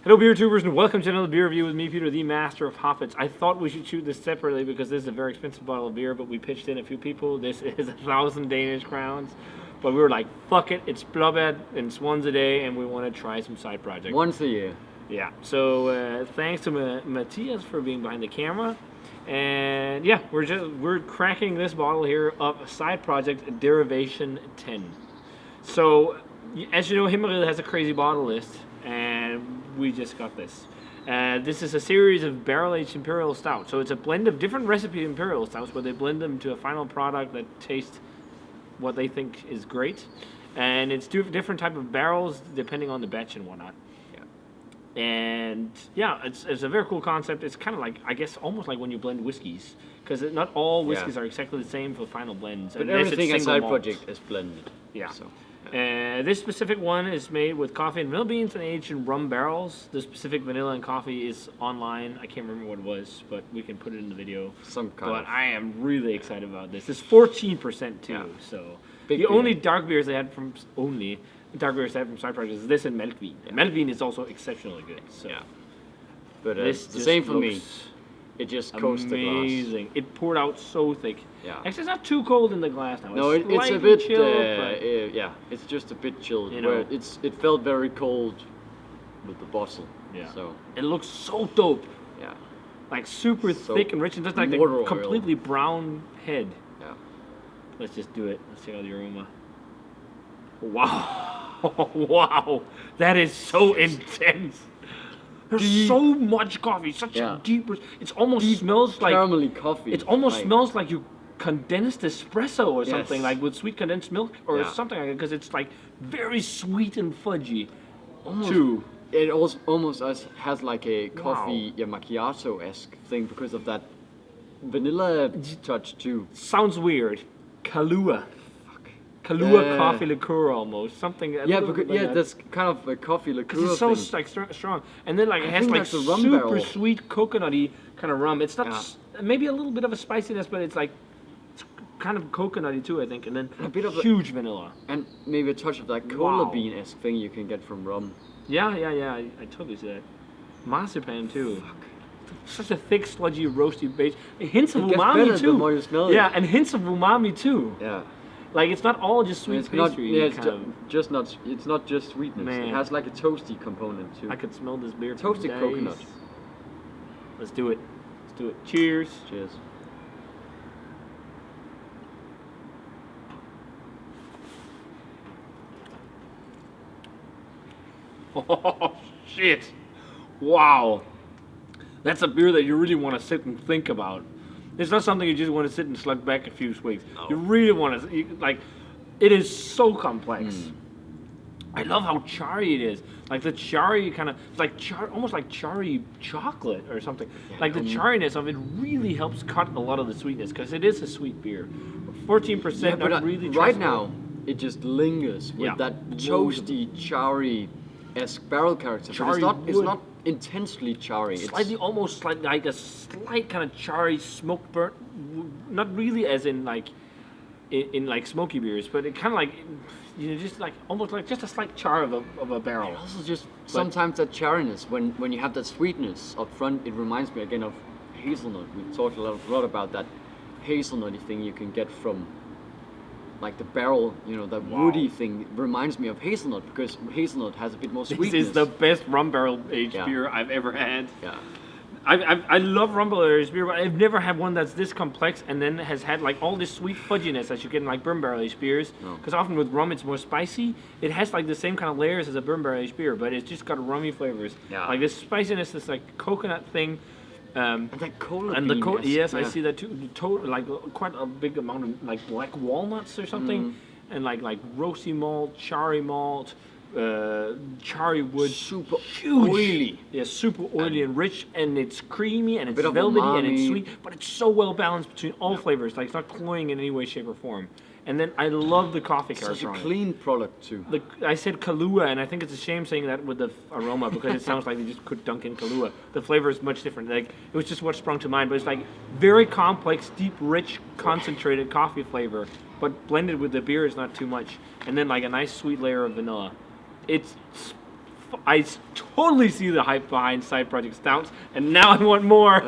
Hello, beer tubers, and welcome to another beer review with me, Peter, the master of hoppets. I thought we should shoot this separately because this is a very expensive bottle of beer, but we pitched in a few people. This is 1,000 Danish crowns, but we were like, fuck it, it's Blåbær, and it's once a day, and we want to try some side project. Once a year. Yeah, so thanks to Matthias for being behind the camera. And yeah, we're cracking this bottle here of a side project, Derivation 10. So, as you know, Imperial has a crazy bottle list, and we just got this. This is a series of barrel-aged Imperial Stout. So it's a blend of different recipe Imperial Stouts, where they blend them to a final product that tastes what they think is great. And it's different type of barrels depending on the batch and whatnot. And yeah, it's a very cool concept. It's kind of like, I guess, almost like when you blend whiskeys, because not all whiskeys are exactly the same for final blends. But everything inside project is blended. Yeah. So, this specific one is made with coffee and vanilla beans and aged in rum barrels. The specific vanilla and coffee is online. I can't remember what it was, but we can put it in the video. But I am really excited about this. It's 14% too. Yeah. So the only dark beers they had from side projects is this and Mælkvin. Yeah. Mælkvin is also exceptionally good. So. Yeah. But it's the same for me. It just coats the glass. Amazing. It poured out so thick. Yeah. Actually, it's not too cold in the glass now. No, it's a bit chilled. Yeah, it's just a bit chilled. You know, it felt very cold with the bottle. Yeah. So it looks so dope. Yeah. Like super thick and rich, and just like the completely brown head. Yeah. Let's just do it. Let's check out the aroma. Wow. Wow. That is so intense. There's so much coffee, such a deep. It almost smells like caramelly coffee. It almost smells like you condensed espresso or something, like with sweet condensed milk or something like that, because it's like very sweet and fudgy. Too. It almost has like a coffee macchiato-esque thing because of that vanilla touch too. Sounds weird. Kahlua. Kahlua coffee liqueur almost something. That's kind of a coffee liqueur. It's so like strong, and then like it has like super sweet coconutty kind of rum. It's not maybe a little bit of a spiciness, but it's like it's kind of coconutty too, I think, and then a bit of huge vanilla and maybe a touch of that cola bean-esque thing you can get from rum. Yeah, I totally see that. Marzipan too. Such a thick, sludgy, roasty base. Hints of umami too. The more you smell it. Yeah, and hints of umami too. Yeah. Like it's not all just sweet pastry. It's not just sweetness. Man. It has like a toasty component too. I could smell this beer. Toasted coconut. Let's do it. Let's do it. Cheers. Cheers. Oh shit! Wow. That's a beer that you really want to sit and think about. It's not something you just want to sit and slug back a few swigs. No. You really want to, it is so complex. I love how charry it is. Like the charry kind of, almost like charry chocolate or something. Yeah, like the charriness of it really helps cut a lot of the sweetness because it is a sweet beer. 14%, not really. Right now, it just lingers with that toasty, charry-esque barrel character. It's not intensely charry. Slightly, almost like a slight kind of charry smoke burn. Not really as in like smoky beers, but it kind of like just like almost like just a slight char of a barrel. And also just sometimes that charriness when you have that sweetness up front, it reminds me again of hazelnut. We talked a lot about that hazelnutty thing you can get from like the barrel, that woody thing reminds me of hazelnut because hazelnut has a bit more sweetness. This is the best rum barrel aged beer I've ever had. Yeah, I love rum barrel aged beer, but I've never had one that's this complex and then has had like all this sweet fudginess that you get in like bourbon barrel aged beers. Because often with rum it's more spicy. It has like the same kind of layers as a bourbon barrel aged beer, but it's just got rummy flavors. Yeah, like this spiciness, this like coconut thing. And that cola yes, I see that too. Like quite a big amount of like black walnuts or something, and like roasty malt, charry malt, charry wood. Super huge. Oily. Yeah, super oily and rich, and it's creamy and it's velvety and it's sweet, but it's so well balanced between all flavors. Like it's not cloying in any way, shape, or form. And then I love the coffee character. Such a clean product too. I said Kahlua, and I think it's a shame saying that with the aroma because it sounds like they just could dunk in Kahlua. The flavor is much different. Like it was just what sprung to mind, but it's like very complex, deep, rich, concentrated coffee flavor, but blended with the beer is not too much. And then like a nice sweet layer of vanilla. It's totally see the hype behind side project stouts, and now I want more.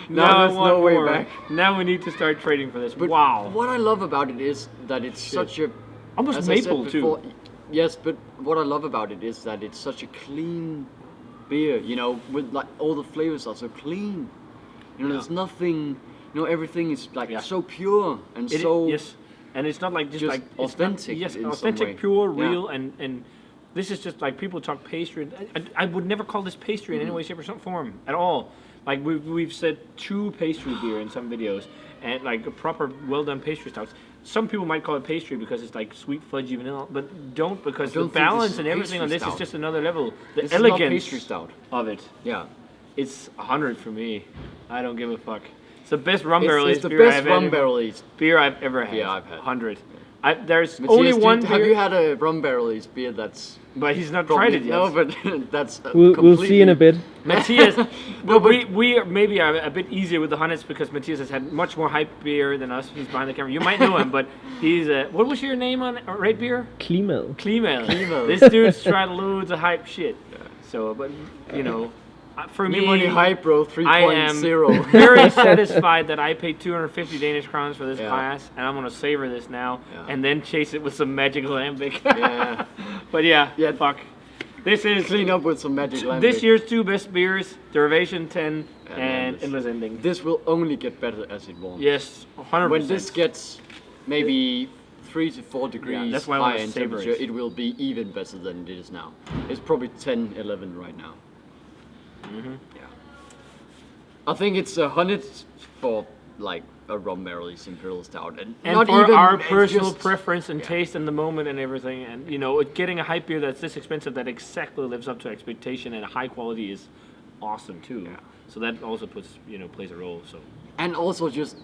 Now there's no way back. Now we need to start trading for this. But wow. what I love about it is that it's such a Almost as I said maple before, too. Yes, but what I love about it is that it's such a clean beer. You know, with like all the flavors are so clean. You know, there's nothing. You know, everything is like so pure and so. Yes, and it's not like just like authentic. Yes, in some way. authentic, pure, Yeah. real, and this is just like people talk pastry. I would never call this pastry in any way, shape, or form at all. Like we've said true pastry beer in some videos, and like a proper, well done pastry stouts. Some people might call it pastry because it's like sweet fudgy vanilla, but don't because the balance and everything on this is just another level. The This elegance is not pastry stout. of it. Yeah. It's 100 for me. I don't give a fuck. It's the best rum It's barrel-aged the beer best I've rum had. barrel-aged Beer I've ever had. beer I've had. 100. There's Matthias, only one have beer, you had a rum barrel-aged beer that's but he's not probably, tried it yet. No, but that's We'll see in a bit. Matthias, No, we maybe are a bit easier with the Hunnits because Matthias has had much more hype beer than us. He's behind the camera. You might know him, but he's what was your name on Red Beer? Klimel. Klimel. This dude's tried loads of hype shit. So, but you know, for me, New Money Hype Bro I am 3.0. very satisfied that I paid 250 Danish crowns for this Yeah. glass, and I'm gonna savor this now, Yeah. and then chase it with some magic lambic. Yeah. But yeah, Yeah. fuck. This is Clean up with some magic lambic. this year's two best beers: Derivation 10 And and Endless. Endless Ending. This will only get better as it warms. Yes, 100%. When this gets maybe 3 to 4 degrees that's why I wanna higher in savor temperature, it. it will be even better than it is now. It's probably 10, 11 right now. Yeah. I think it's 100 for like a rum barrel-aged Imperial Stout, and not for even our it's personal just- preference and taste in the moment and everything, and you know, getting a hype beer that's this expensive that exactly lives up to expectation and high quality is awesome too. Yeah. So that also plays a role. So And also just,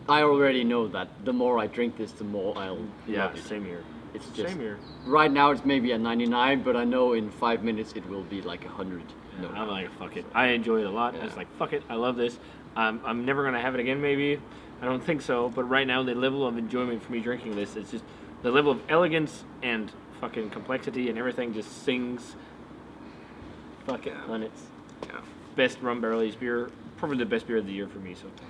I already know that the more I drink this, the more I'll love it. same here. It's just Same here. right now it's maybe a 99, but I know in 5 minutes it will be like 100. No, I'm like, fuck it. I enjoy it a lot. I was like, fuck it. I love this. I'm never gonna have it again. Maybe. I don't think so. But right now, the level of enjoyment for me drinking this, it's just the level of elegance and fucking complexity and everything just sings. Fuck it, Hunnits. Yeah. Best rum barrel-aged beer. Probably the best beer of the year for me so far.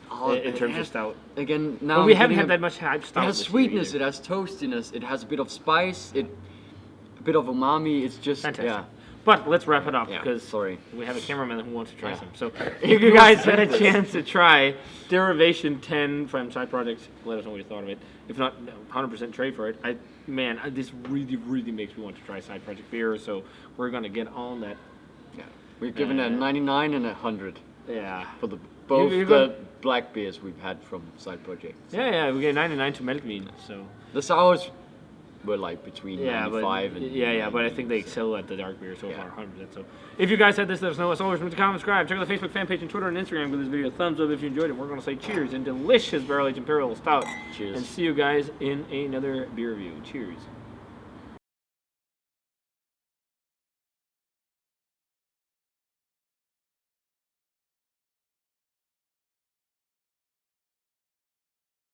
Oh, In it terms of has- stout. Again, now But we I'm haven't getting had that much hype It stout. has this year sweetness, either. it has toastiness, it has a bit of spice, a bit of umami. It's just Fantastic. But let's wrap it up Yeah, because sorry. we have a cameraman who wants to try Yeah. some. So if you guys had a chance to try Derivation 10 from Side Project, let us know what you thought of it. If not, 100% trade for it. This really makes me want to try Side Project beer. So we're gonna get on that. Yeah. We've given a 99 and a 100 Yeah. for both you the black beers we've had from Side Project. Yeah. We get 99 to Melkvin. So The sours were like between yeah, but 95 and but I think they excel at the dark beer so Yeah. far, 100%. So if you guys had this, let us know. As always, remember to comment, subscribe, check out the Facebook fan page and Twitter and Instagram. Give this video a thumbs up if you enjoyed it. We're gonna say cheers and delicious barrel-aged Imperial Stout. Cheers. And see you guys in another beer review. Cheers.